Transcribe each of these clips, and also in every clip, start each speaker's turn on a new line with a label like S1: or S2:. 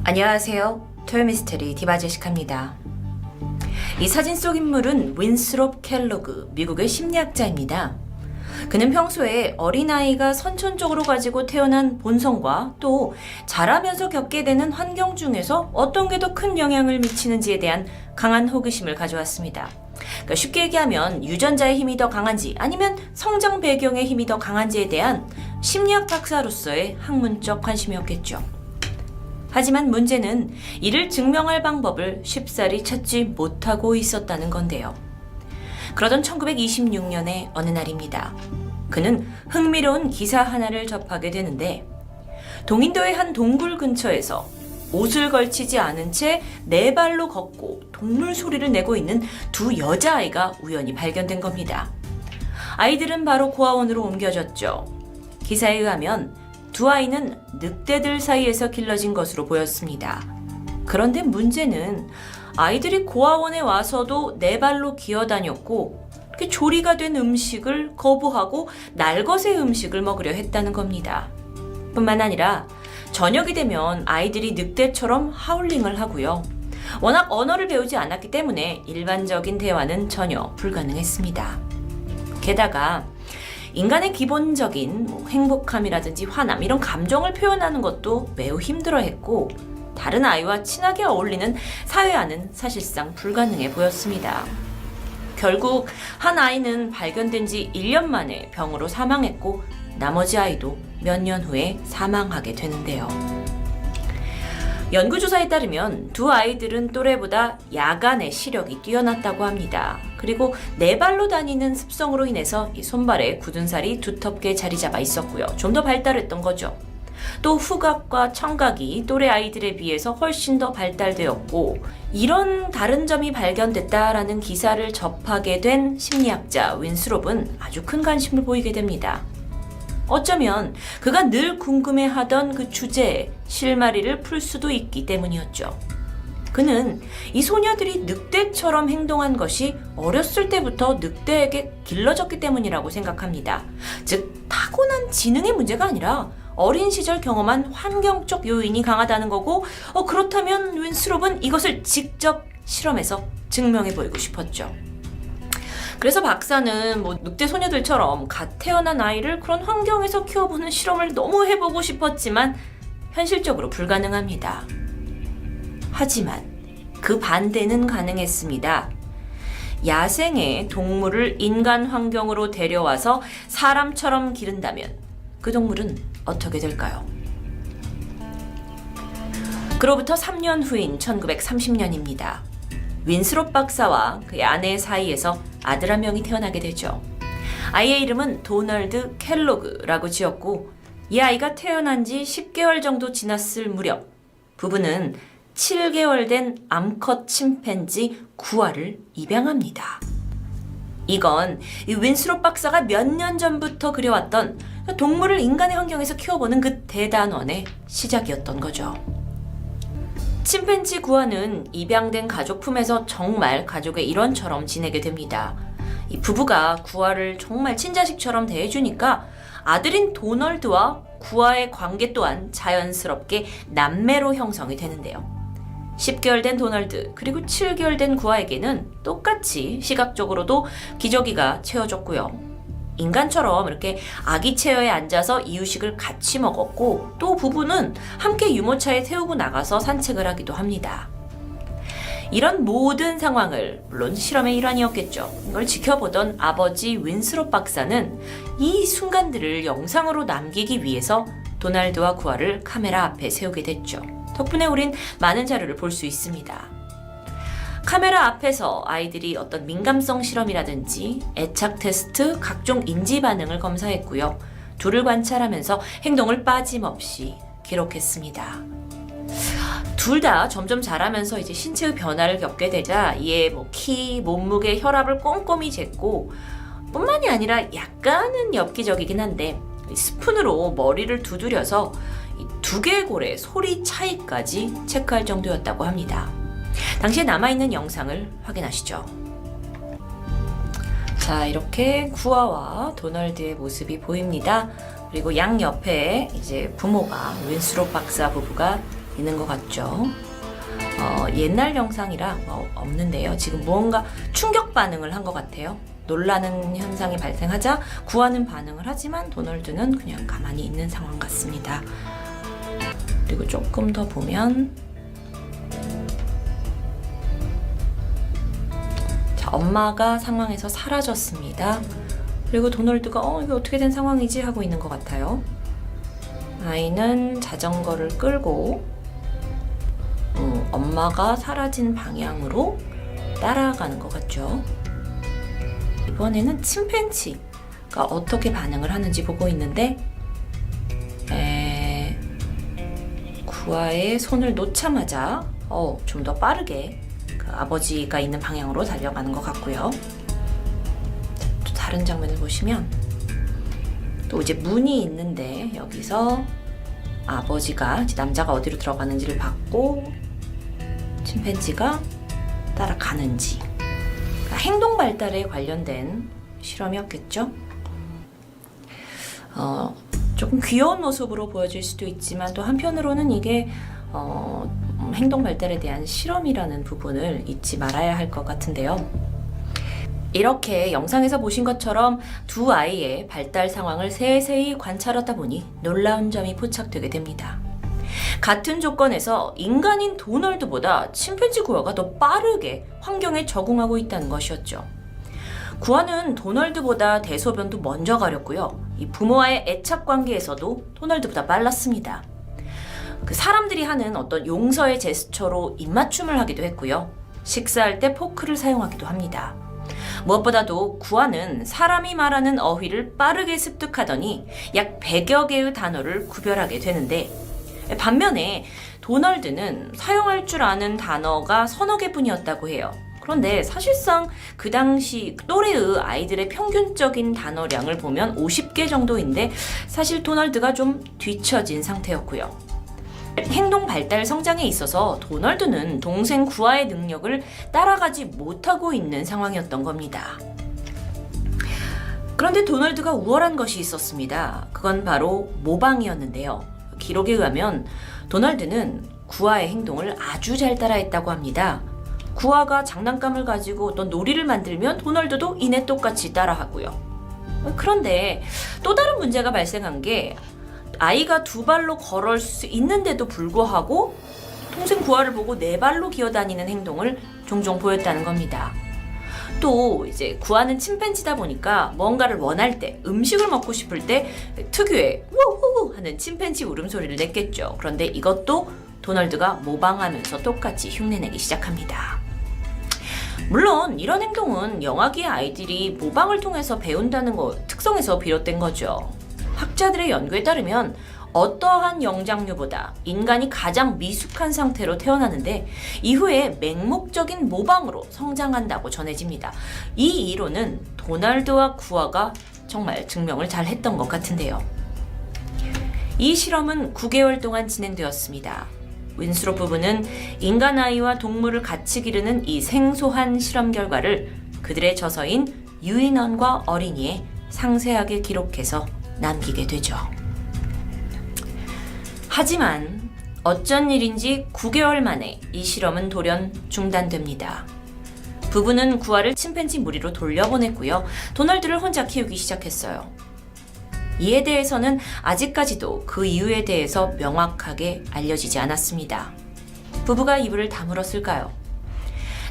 S1: 안녕하세요. 토요미스테리 디바제시카입니다. 이 사진 속 인물은 윈스롭 켈로그, 미국의 심리학자입니다. 그는 평소에 어린아이가 선천적으로 가지고 태어난 본성과 또 자라면서 겪게 되는 환경 중에서 어떤 게 더 큰 영향을 미치는지에 대한 강한 호기심을 가져왔습니다. 그러니까 쉽게 얘기하면 유전자의 힘이 더 강한지 아니면 성장 배경의 힘이 더 강한지에 대한 심리학 박사로서의 학문적 관심이었겠죠. 하지만 문제는 이를 증명할 방법을 쉽사리 찾지 못하고 있었다는 건데요. 그러던 1926년의 어느 날입니다. 그는 흥미로운 기사 하나를 접하게 되는데 동인도의 한 동굴 근처에서 옷을 걸치지 않은 채 네 발로 걷고 동물 소리를 내고 있는 두 여자아이가 우연히 발견된 겁니다. 아이들은 바로 고아원으로 옮겨졌죠. 기사에 의하면 두 아이는 늑대들 사이에서 길러진 것으로 보였습니다. 그런데 문제는 아이들이 고아원에 와서도 네 발로 기어다녔고 이렇게 조리가 된 음식을 거부하고 날것의 음식을 먹으려 했다는 겁니다. 뿐만 아니라 저녁이 되면 아이들이 늑대처럼 하울링을 하고요. 워낙 언어를 배우지 않았기 때문에 일반적인 대화는 전혀 불가능했습니다. 게다가 인간의 기본적인 행복함이라든지 화남 이런 감정을 표현하는 것도 매우 힘들어했고 다른 아이와 친하게 어울리는 사회화는 사실상 불가능해 보였습니다. 결국 한 아이는 발견된 지 1년 만에 병으로 사망했고 나머지 아이도 몇 년 후에 사망하게 되는데요. 연구조사에 따르면 두 아이들은 또래보다 야간에 시력이 뛰어났다고 합니다. 그리고 네 발로 다니는 습성으로 인해서 이 손발에 굳은 살이 두텁게 자리 잡아 있었고요. 좀 더 발달했던 거죠. 또 후각과 청각이 또래 아이들에 비해서 훨씬 더 발달되었고 이런 다른 점이 발견됐다라는 기사를 접하게 된 심리학자 윈스롭은 아주 큰 관심을 보이게 됩니다. 어쩌면 그가 늘 궁금해하던 그 주제에 실마리를 풀 수도 있기 때문이었죠. 그는 이 소녀들이 늑대처럼 행동한 것이 어렸을 때부터 늑대에게 길러졌기 때문이라고 생각합니다. 즉 타고난 지능의 문제가 아니라 어린 시절 경험한 환경적 요인이 강하다는 거고 그렇다면 윈스롭은 이것을 직접 실험해서 증명해 보이고 싶었죠. 그래서 박사는 늑대 소녀들처럼 갓 태어난 아이를 그런 환경에서 키워보는 실험을 너무 해보고 싶었지만 현실적으로 불가능합니다. 하지만 그 반대는 가능했습니다. 야생의 동물을 인간 환경으로 데려와서 사람처럼 기른다면 그 동물은 어떻게 될까요? 그로부터 3년 후인 1930년입니다. 윈스롭 박사와 그의 아내 사이에서 아들 한 명이 태어나게 되죠. 아이의 이름은 도널드 켈로그라고 지었고 이 아이가 태어난 지 10개월 정도 지났을 무렵 부부는 7개월 된 암컷 침팬지 9화를 입양합니다. 이건 이 윈스롭 박사가 몇 년 전부터 그려왔던 동물을 인간의 환경에서 키워보는 그 대단원의 시작이었던 거죠. 침팬지 9화는 입양된 가족 품에서 정말 가족의 일원처럼 지내게 됩니다. 이 부부가 9화를 정말 친자식처럼 대해주니까 아들인 도널드와 9화의 관계 또한 자연스럽게 남매로 형성이 되는데요. 10개월 된 도널드 그리고 7개월 된 9화에게는 똑같이 시각적으로도 기저귀가 채워졌고요. 인간처럼 이렇게 아기 체어에 앉아서 이유식을 같이 먹었고 또 부부는 함께 유모차에 태우고 나가서 산책을 하기도 합니다. 이런 모든 상황을 물론 실험의 일환이었겠죠. 이걸 지켜보던 아버지 윈스롭 박사는 이 순간들을 영상으로 남기기 위해서 도널드와 구아를 카메라 앞에 세우게 됐죠. 덕분에 우린 많은 자료를 볼 수 있습니다. 카메라 앞에서 아이들이 어떤 민감성 실험이라든지 애착 테스트, 각종 인지 반응을 검사했고요. 둘을 관찰하면서 행동을 빠짐없이 기록했습니다. 둘 다 점점 자라면서 이제 신체의 변화를 겪게 되자 이에 키, 몸무게, 혈압을 꼼꼼히 쟀고 뿐만이 아니라 약간은 엽기적이긴 한데 스푼으로 머리를 두드려서 두개골의 소리 차이까지 체크할 정도였다고 합니다. 당시에 남아있는 영상을 확인하시죠. 자, 이렇게 구아와 도널드의 모습이 보입니다. 그리고 양 옆에 이제 부모가 윈스롭 박사 부부가 있는 것 같죠. 옛날 영상이라 없는데요. 지금 무언가 충격 반응을 한 것 같아요. 놀라는 현상이 발생하자 구하는 반응을 하지만 도널드는 그냥 가만히 있는 상황 같습니다. 그리고 조금 더 보면 자, 엄마가 상황에서 사라졌습니다. 그리고 도널드가 이게 어떻게 된 상황이지 하고 있는 것 같아요. 아이는 자전거를 끌고 엄마가 사라진 방향으로 따라가는 것 같죠. 이번에는 침팬지가 어떻게 반응을 하는지 보고 있는데 구아의 손을 놓자마자 좀 더 빠르게 그 아버지가 있는 방향으로 달려가는 것 같고요. 또 다른 장면을 보시면 또 이제 문이 있는데 여기서 아버지가 이제 남자가 어디로 들어가는지를 봤고 침팬지가 따라가는지, 그러니까 행동 발달에 관련된 실험이었겠죠. 조금 귀여운 모습으로 보여질 수도 있지만 또 한편으로는 이게 행동 발달에 대한 실험이라는 부분을 잊지 말아야 할 것 같은데요. 이렇게 영상에서 보신 것처럼 두 아이의 발달 상황을 세세히 관찰하다 보니 놀라운 점이 포착되게 됩니다. 같은 조건에서 인간인 도널드보다 침팬지 구아가 더 빠르게 환경에 적응하고 있다는 것이었죠. 구아는 도널드보다 대소변도 먼저 가렸고요. 이 부모와의 애착 관계에서도 도널드보다 빨랐습니다. 그 사람들이 하는 어떤 용서의 제스처로 입맞춤을 하기도 했고요. 식사할 때 포크를 사용하기도 합니다. 무엇보다도 구아는 사람이 말하는 어휘를 빠르게 습득하더니 약 100여 개의 단어를 구별하게 되는데, 반면에 도널드는 사용할 줄 아는 단어가 서너 개뿐이었다고 해요. 그런데 사실상 그 당시 또래의 아이들의 평균적인 단어량을 보면 50개 정도인데 사실 도널드가 좀 뒤처진 상태였고요. 행동 발달 성장에 있어서 도널드는 동생 구아의 능력을 따라가지 못하고 있는 상황이었던 겁니다. 그런데 도널드가 우월한 것이 있었습니다. 그건 바로 모방이었는데요. 기록에 의하면 도널드는 구아의 행동을 아주 잘 따라했다고 합니다. 구아가 장난감을 가지고 어떤 놀이를 만들면 도널드도 이내 똑같이 따라하고요. 그런데 또 다른 문제가 발생한 게 아이가 두 발로 걸을 수 있는데도 불구하고 동생 구아를 보고 네 발로 기어다니는 행동을 종종 보였다는 겁니다. 또 이제 구아는 침팬지다 보니까 뭔가를 원할 때, 음식을 먹고 싶을 때 특유의 우우우 하는 침팬지 울음소리를 냈겠죠. 그런데 이것도 도널드가 모방하면서 똑같이 흉내내기 시작합니다. 물론 이런 행동은 영아기의 아이들이 모방을 통해서 배운다는 특성에서 비롯된 거죠. 학자들의 연구에 따르면 어떠한 영장류보다 인간이 가장 미숙한 상태로 태어나는데 이후에 맹목적인 모방으로 성장한다고 전해집니다. 이 이론은 도널드와 구아가 정말 증명을 잘 했던 것 같은데요. 이 실험은 9개월 동안 진행되었습니다. 윈스롭 부부는 인간 아이와 동물을 같이 기르는 이 생소한 실험 결과를 그들의 저서인 유인원과 어린이에 상세하게 기록해서 남기게 되죠. 하지만 어쩐 일인지 9개월 만에 이 실험은 돌연 중단됩니다. 부부는 구아를 침팬지 무리로 돌려보냈고요. 도널드를 혼자 키우기 시작했어요. 이에 대해서는 아직까지도 그 이유에 대해서 명확하게 알려지지 않았습니다. 부부가 이불을 다물었을까요?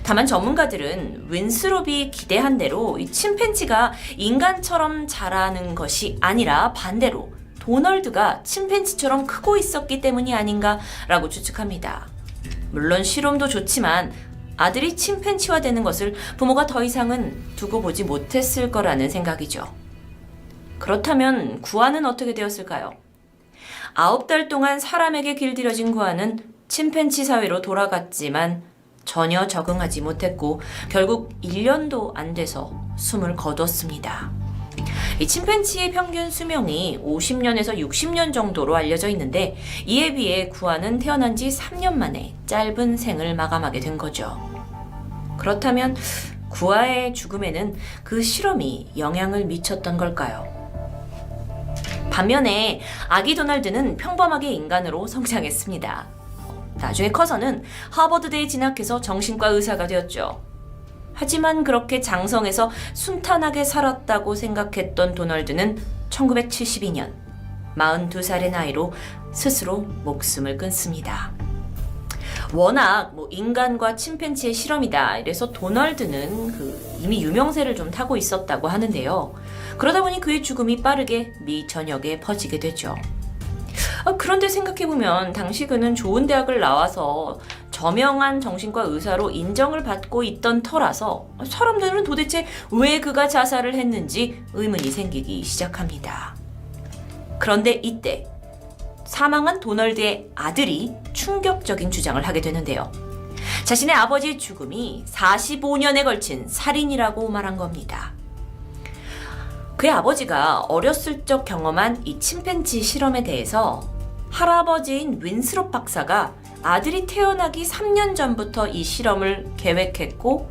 S1: 다만 전문가들은 윈스롭이 기대한 대로 이 침팬지가 인간처럼 자라는 것이 아니라 반대로 도널드가 침팬지처럼 크고 있었기 때문이 아닌가라고 추측합니다. 물론 실험도 좋지만 아들이 침팬지화 되는 것을 부모가 더 이상은 두고 보지 못했을 거라는 생각이죠. 그렇다면 구아는 어떻게 되었을까요? 9달 동안 사람에게 길들여진 구아는 침팬지 사회로 돌아갔지만 전혀 적응하지 못했고 결국 1년도 안 돼서 숨을 거뒀습니다. 이 침팬지의 평균 수명이 50년에서 60년 정도로 알려져 있는데 이에 비해 구아는 태어난 지 3년 만에 짧은 생을 마감하게 된 거죠. 그렇다면 구아의 죽음에는 그 실험이 영향을 미쳤던 걸까요? 반면에 아기 도널드는 평범하게 인간으로 성장했습니다. 나중에 커서는 하버드대에 진학해서 정신과 의사가 되었죠. 하지만 그렇게 장성해서 순탄하게 살았다고 생각했던 도널드는 1972년 42살의 나이로 스스로 목숨을 끊습니다. 워낙 인간과 침팬지의 실험이다 이래서 도널드는 이미 유명세를 좀 타고 있었다고 하는데요. 그러다 보니 그의 죽음이 빠르게 미 전역에 퍼지게 되죠. 그런데 생각해보면 당시 그는 좋은 대학을 나와서 저명한 정신과 의사로 인정을 받고 있던 터라서 사람들은 도대체 왜 그가 자살을 했는지 의문이 생기기 시작합니다. 그런데 이때 사망한 도널드의 아들이 충격적인 주장을 하게 되는데요. 자신의 아버지의 죽음이 45년에 걸친 살인이라고 말한 겁니다. 그의 아버지가 어렸을 적 경험한 이 침팬지 실험에 대해서 할아버지인 윈스롭 박사가 아들이 태어나기 3년 전부터 이 실험을 계획했고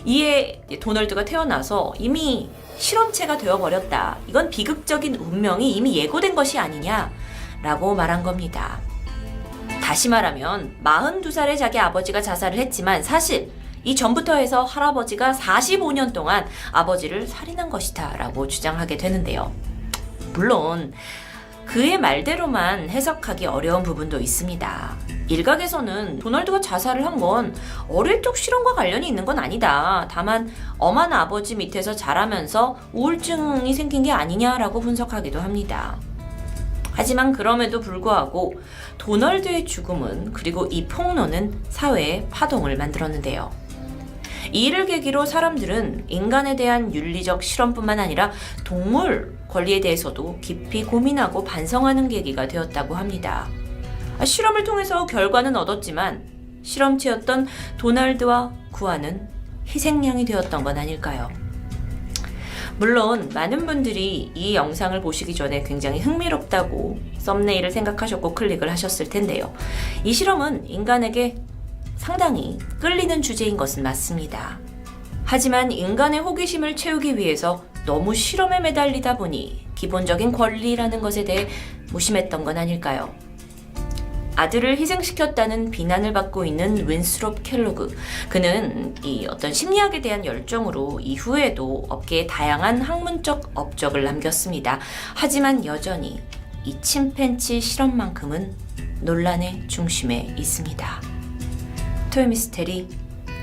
S1: 이에 도널드가 태어나서 이미 실험체가 되어버렸다. 이건 비극적인 운명이 이미 예고된 것이 아니냐라고 말한 겁니다. 다시 말하면 42살의 자기 아버지가 자살을 했지만 사실 이 전부터 해서 할아버지가 45년 동안 아버지를 살인한 것이다 라고 주장하게 되는데요. 물론 그의 말대로만 해석하기 어려운 부분도 있습니다. 일각에서는 도널드가 자살을 한 건 어릴 적 실험과 관련이 있는 건 아니다. 다만 엄한 아버지 밑에서 자라면서 우울증이 생긴 게 아니냐라고 분석하기도 합니다. 하지만 그럼에도 불구하고 도널드의 죽음은 그리고 이 폭로는 사회에 파동을 만들었는데요. 이 일을 계기로 사람들은 인간에 대한 윤리적 실험뿐만 아니라 동물 권리에 대해서도 깊이 고민하고 반성하는 계기가 되었다고 합니다. 실험을 통해서 결과는 얻었지만 실험체였던 도널드와 구아는 희생양이 되었던 건 아닐까요? 물론 많은 분들이 이 영상을 보시기 전에 굉장히 흥미롭다고 썸네일을 생각하셨고 클릭을 하셨을 텐데요. 이 실험은 인간에게 상당히 끌리는 주제인 것은 맞습니다. 하지만 인간의 호기심을 채우기 위해서 너무 실험에 매달리다 보니 기본적인 권리라는 것에 대해 무심했던 건 아닐까요? 아들을 희생시켰다는 비난을 받고 있는 윈스롭 켈로그. 그는 이 어떤 심리학에 대한 열정으로 이후에도 업계에 다양한 학문적 업적을 남겼습니다. 하지만 여전히 이 침팬지 실험만큼은 논란의 중심에 있습니다. 토요미스테리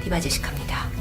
S1: 디바제시카입니다.